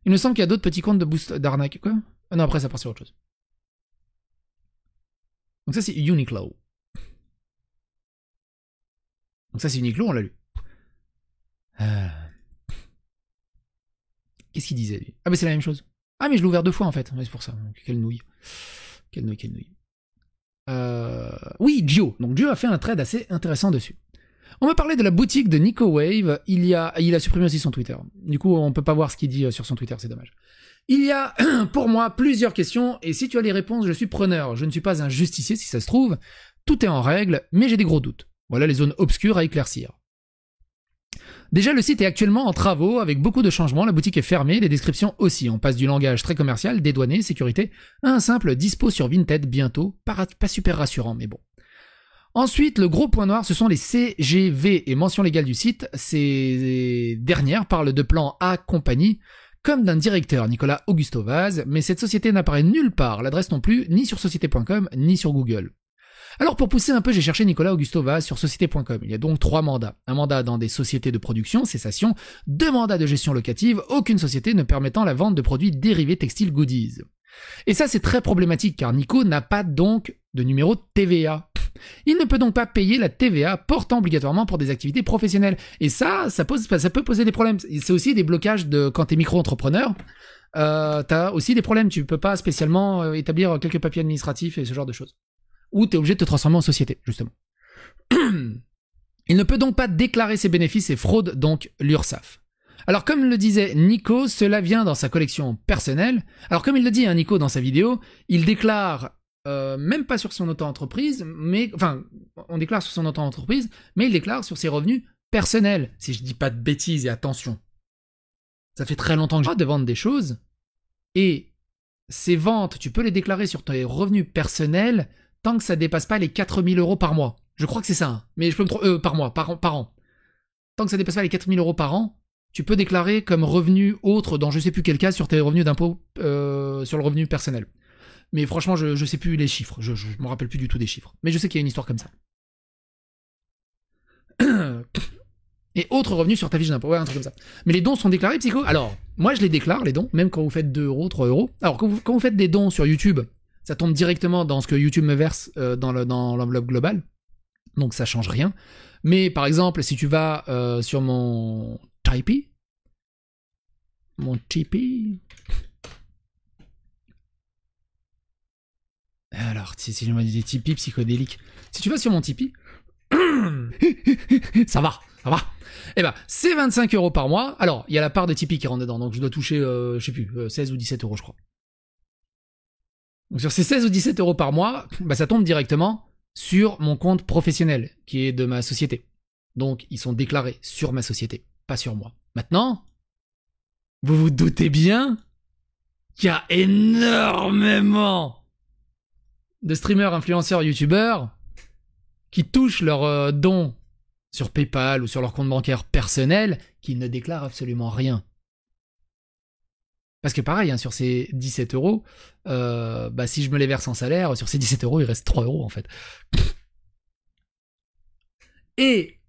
Il me semble qu'il y a d'autres petits comptes de boost d'arnaque. Quoi? Ah non, après ça part sur autre chose. Donc ça c'est Uniqlo. Donc ça c'est Uniqlo, on l'a lu. Qu'est-ce qu'il disait lui? Ah mais c'est la même chose. Ah mais je l'ai ouvert 2 fois en fait. Ouais, c'est pour ça. Quelle nouille. Quelle nouille. Oui, Gio. Donc Gio a fait un trade assez intéressant dessus. On m'a parlé de la boutique de Nico Wave. Il a supprimé aussi son Twitter. Du coup, on peut pas voir ce qu'il dit sur son Twitter, c'est dommage. Il y a, pour moi, plusieurs questions, et si tu as les réponses, je suis preneur. Je ne suis pas un justicier, si ça se trouve. Tout est en règle, mais j'ai des gros doutes. Voilà les zones obscures à éclaircir. Déjà, le site est actuellement en travaux, avec beaucoup de changements, la boutique est fermée, les descriptions aussi. On passe du langage très commercial, dédouané, sécurité, à un simple dispo sur Vinted bientôt. Pas super rassurant, mais bon. Ensuite, le gros point noir, ce sont les CGV et mentions légales du site. Ces dernières parlent de plan A compagnie, comme d'un directeur, Nicolas Augusto Vaz, mais cette société n'apparaît nulle part, l'adresse non plus, ni sur société.com, ni sur Google. Alors pour pousser un peu, j'ai cherché Nicolas Augusto Vaz sur société.com. Il y a donc 3 mandats. Un mandat dans des sociétés de production, cessation, 2 mandats de gestion locative, aucune société ne permettant la vente de produits dérivés textiles goodies. Et ça c'est très problématique car Nico n'a pas donc de numéro de TVA. Il ne peut donc pas payer la TVA portant obligatoirement pour des activités professionnelles. Et ça peut poser des problèmes. C'est aussi des blocages de quand t'es micro-entrepreneur. T'as aussi des problèmes. Tu peux pas spécialement établir quelques papiers administratifs et ce genre de choses. Ou t'es obligé de te transformer en société, justement. Il ne peut donc pas déclarer ses bénéfices et fraude donc l'URSSAF. Alors comme le disait Nico, cela vient dans sa collection personnelle. Alors comme il le dit, Nico, dans sa vidéo, il déclare même pas sur son auto-entreprise, mais enfin, on déclare sur son auto-entreprise, mais il déclare sur ses revenus personnels. Si je dis pas de bêtises, et attention, ça fait très longtemps que j'ai de vendre des choses, et ces ventes, tu peux les déclarer sur tes revenus personnels tant que ça dépasse pas les 4000 € par mois. Je crois que c'est ça, hein. Mais je peux me tromper, par mois, par an. Tant que ça dépasse pas les 4000 € par an, tu peux déclarer comme revenu autre dans je sais plus quel cas sur tes revenus d'impôt sur le revenu personnel. Mais franchement, je sais plus les chiffres. Je me rappelle plus du tout des chiffres. Mais je sais qu'il y a une histoire comme ça. Et autres revenus sur ta fiche d'impôt. Ouais, un truc comme ça. Mais les dons sont déclarés, Psycho? Alors, moi je les déclare, les dons, même quand vous faites 2 €, 3 €. Alors, quand vous faites des dons sur YouTube, ça tombe directement dans ce que YouTube me verse dans l'enveloppe globale. Donc ça change rien. Mais par exemple, si tu vas sur mon Tipeee, alors, si je me dis des Tipeee psychodéliques, si tu vas sur mon Tipeee, Ça va. Eh ben, c'est 25 € par mois. Alors, il y a la part de Tipeee qui rentre dedans, donc je dois toucher, je sais plus, 16 ou 17 €, je crois. Donc sur ces 16 ou 17 € par mois, bah, ça tombe directement sur mon compte professionnel, qui est de ma société. Donc, ils sont déclarés sur ma société, pas sur moi. Maintenant, vous vous doutez bien qu'il y a énormément de streamers, influenceurs, youtubeurs qui touchent leurs dons sur PayPal ou sur leur compte bancaire personnel, qui ne déclarent absolument rien. Parce que pareil, hein, sur ces 17 €, bah, si je me les verse en salaire, sur ces 17 €, il reste 3 € en fait. Et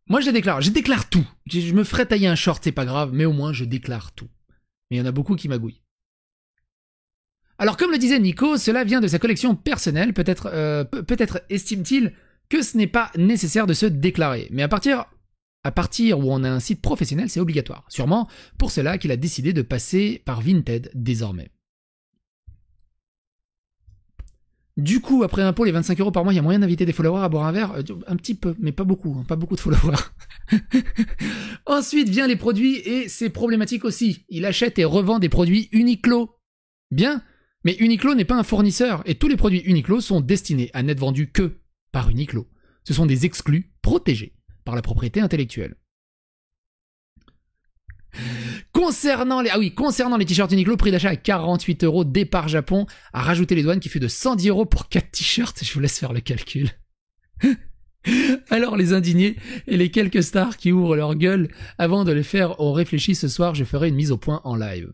moi je déclare tout. Je me ferai tailler un short, c'est pas grave, mais au moins je déclare tout. Mais il y en a beaucoup qui magouillent. Alors comme le disait Nico, cela vient de sa collection personnelle, peut-être estime-t-il que ce n'est pas nécessaire de se déclarer. Mais à partir où on a un site professionnel, c'est obligatoire. Sûrement pour cela qu'il a décidé de passer par Vinted désormais. Du coup, après impôt, les 25 € par mois, il y a moyen d'inviter des followers à boire un verre? Un petit peu, mais pas beaucoup, hein, pas beaucoup de followers. Ensuite vient les produits, et c'est problématique aussi. Il achète et revend des produits Uniqlo. Bien, mais Uniqlo n'est pas un fournisseur, et tous les produits Uniqlo sont destinés à n'être vendus que par Uniqlo. Ce sont des exclus protégés par la propriété intellectuelle. Concernant les t-shirts Uniqlo, prix d'achat à 48 €, départ Japon, à rajouter les douanes qui fait de 110 € pour 4 t-shirts, je vous laisse faire le calcul. Alors les indignés et les quelques stars qui ouvrent leur gueule avant de les faire ont réfléchi. Ce soir, je ferai une mise au point en live.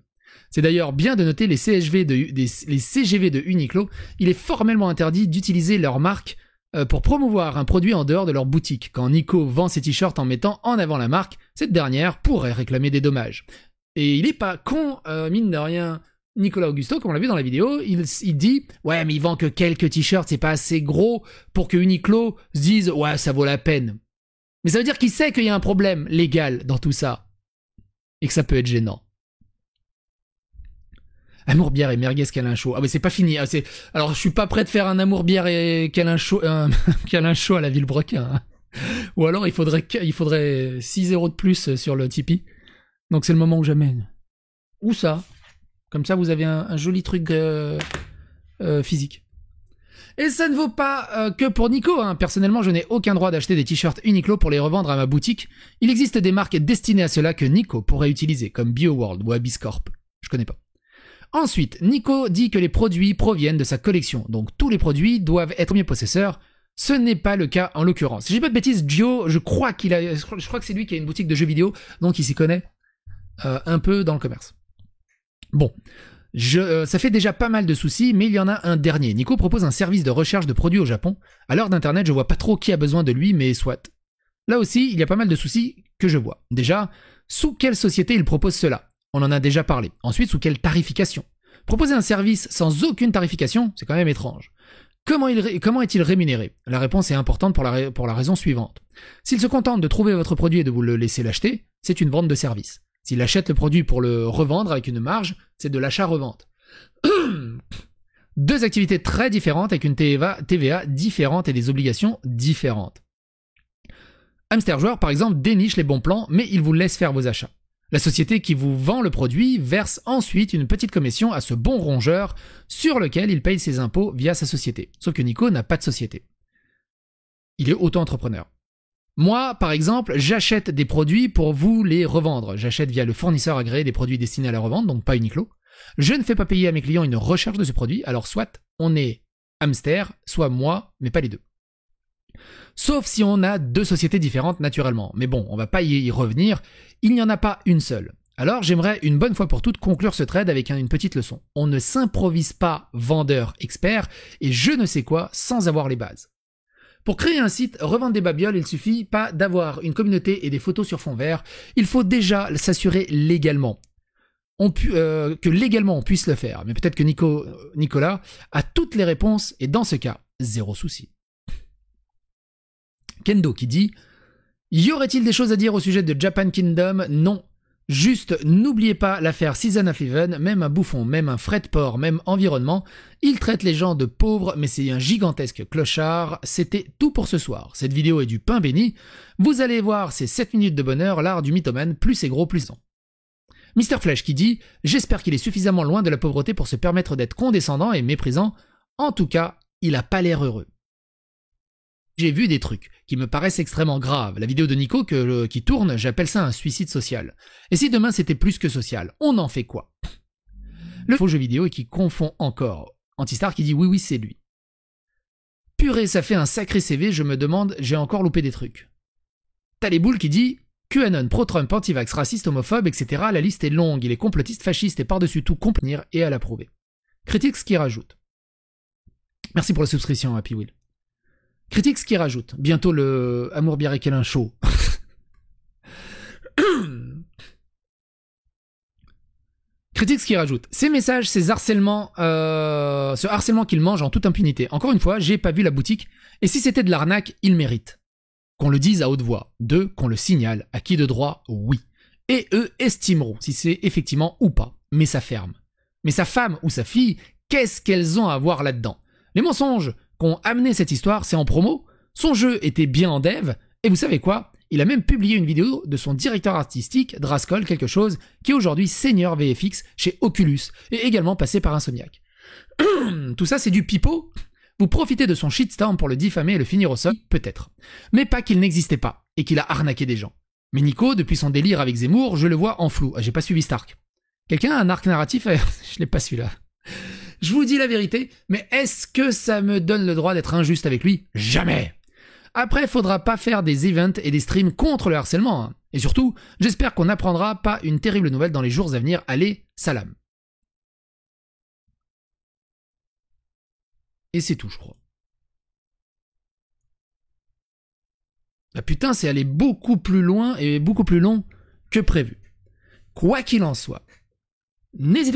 C'est d'ailleurs bien de noter les CGV de Uniqlo. Il est formellement interdit d'utiliser leur marque pour promouvoir un produit en dehors de leur boutique. Quand Nico vend ses t-shirts en mettant en avant la marque, cette dernière pourrait réclamer des dommages. Et il est pas con, mine de rien, Nicolas Augusto, comme on l'a vu dans la vidéo, il dit « Ouais, mais il vend que quelques t-shirts, c'est pas assez gros pour que Uniqlo se dise « Ouais, ça vaut la peine ». Mais ça veut dire qu'il sait qu'il y a un problème légal dans tout ça. Et que ça peut être gênant. Amour, bière et merguez câlin chaud. Ah mais c'est pas fini. Ah, alors je suis pas prêt de faire un amour, bière et câlin chaud, câlin chaud à la Villebrequin. Hein. Ou alors il faudrait 6 € de plus sur le Tipeee. Donc c'est le moment où j'amène. Ou ça. Comme ça vous avez un joli truc physique. Et ça ne vaut pas que pour Nico. Hein. Personnellement, je n'ai aucun droit d'acheter des t-shirts Uniqlo pour les revendre à ma boutique. Il existe des marques destinées à cela que Nico pourrait utiliser, comme BioWorld ou Abysscorp. Je connais pas. Ensuite, Nico dit que les produits proviennent de sa collection, donc tous les produits doivent être premier possesseur. Ce n'est pas le cas en l'occurrence. Si j'ai pas de bêtises, Gio, je crois que c'est lui qui a une boutique de jeux vidéo, donc il s'y connaît un peu dans le commerce. Bon, ça fait déjà pas mal de soucis, mais il y en a un dernier. Nico propose un service de recherche de produits au Japon. À l'heure d'internet, je vois pas trop qui a besoin de lui, mais soit. Là aussi, il y a pas mal de soucis que je vois. Déjà, sous quelle société il propose cela ? On en a déjà parlé. Ensuite, sous quelle tarification ? Proposer un service sans aucune tarification, c'est quand même étrange. Comment est-il rémunéré ? La réponse est importante pour la raison suivante. S'il se contente de trouver votre produit et de vous le laisser l'acheter, c'est une vente de service. S'il achète le produit pour le revendre avec une marge, c'est de l'achat-revente. Deux activités très différentes avec une TVA différente et des obligations différentes. Hamster Joueur, par exemple, déniche les bons plans, mais il vous laisse faire vos achats. La société qui vous vend le produit verse ensuite une petite commission à ce bon rongeur sur lequel il paye ses impôts via sa société. Sauf que Nico n'a pas de société. Il est auto-entrepreneur. Moi, par exemple, j'achète des produits pour vous les revendre. J'achète via le fournisseur agréé des produits destinés à la revente, donc pas Uniqlo. Je ne fais pas payer à mes clients une recherche de ce produit, alors soit on est Hamster, soit moi, mais pas les deux. Sauf si on a deux sociétés différentes naturellement. Mais bon, on va pas y revenir, il n'y en a pas une seule. Alors j'aimerais une bonne fois pour toutes conclure ce trade avec une petite leçon. On ne s'improvise pas vendeur expert et je ne sais quoi sans avoir les bases. Pour créer un site, revendre des babioles, il suffit pas d'avoir une communauté et des photos sur fond vert, il faut déjà s'assurer légalement. Que légalement on puisse le faire. Mais peut-être que Nicolas a toutes les réponses et dans ce cas, zéro souci. Kendo qui dit « Y aurait-il des choses à dire au sujet de Japan Kingdom ? Non. Juste, n'oubliez pas l'affaire Season of Even, même un bouffon, même un frais de port, même environnement, il traite les gens de pauvres, mais c'est un gigantesque clochard. C'était tout pour ce soir. Cette vidéo est du pain béni. Vous allez voir ces 7 minutes de bonheur, l'art du mythomane, plus c'est gros, plus c'est. Mr. Flèche qui dit « J'espère qu'il est suffisamment loin de la pauvreté pour se permettre d'être condescendant et méprisant. En tout cas, il a pas l'air heureux. » J'ai vu des trucs qui me paraissent extrêmement graves. La vidéo de Nico qui tourne, j'appelle ça un suicide social. Et si demain c'était plus que social, on en fait quoi? Le faux jeu vidéo et qui confond encore. Antistar qui dit oui, c'est lui. Purée, ça fait un sacré CV, je me demande, j'ai encore loupé des trucs. T'as les boules qui dit QAnon, pro-Trump, anti-vax, raciste, homophobe, etc. La liste est longue, il est complotiste, fasciste et par-dessus tout comprenir et à l'approuver. Critiques qui rajoute. Merci pour la souscription, Happy Will. Critiques qui rajoute. Bientôt le Amour Bière et Câlin show. Critiques qui rajoute. Ces messages, ce harcèlement qu'il mange en toute impunité. Encore une fois, j'ai pas vu la boutique, et si c'était de l'arnaque, il mérite. Qu'on le dise à haute voix. 2. Qu'on le signale. À qui de droit? Oui. Et eux estimeront si c'est effectivement ou pas. Mais ça ferme. Mais sa femme ou sa fille, qu'est-ce qu'elles ont à voir là-dedans? Les mensonges qu'ont amené cette histoire, c'est en promo. Son jeu était bien en dev. Et vous savez quoi? Il a même publié une vidéo de son directeur artistique, Draskol quelque chose, qui est aujourd'hui senior VFX chez Oculus, et également passé par Insomniac. Tout ça, c'est du pipeau. Vous profitez de son shitstorm pour le diffamer et le finir au sol, peut-être. Mais pas qu'il n'existait pas, et qu'il a arnaqué des gens. Mais Nico, depuis son délire avec Zemmour, je le vois en flou. J'ai pas suivi Stark. Quelqu'un a un arc narratif? Je l'ai pas celui-là. Je vous dis la vérité, mais est-ce que ça me donne le droit d'être injuste avec lui? Jamais! Après, faudra pas faire des events et des streams contre le harcèlement. Hein. Et surtout, j'espère qu'on n'apprendra pas une terrible nouvelle dans les jours à venir. Allez, salam. Et c'est tout, je crois. Bah putain, c'est allé beaucoup plus loin et beaucoup plus long que prévu. Quoi qu'il en soit, n'hésitez pas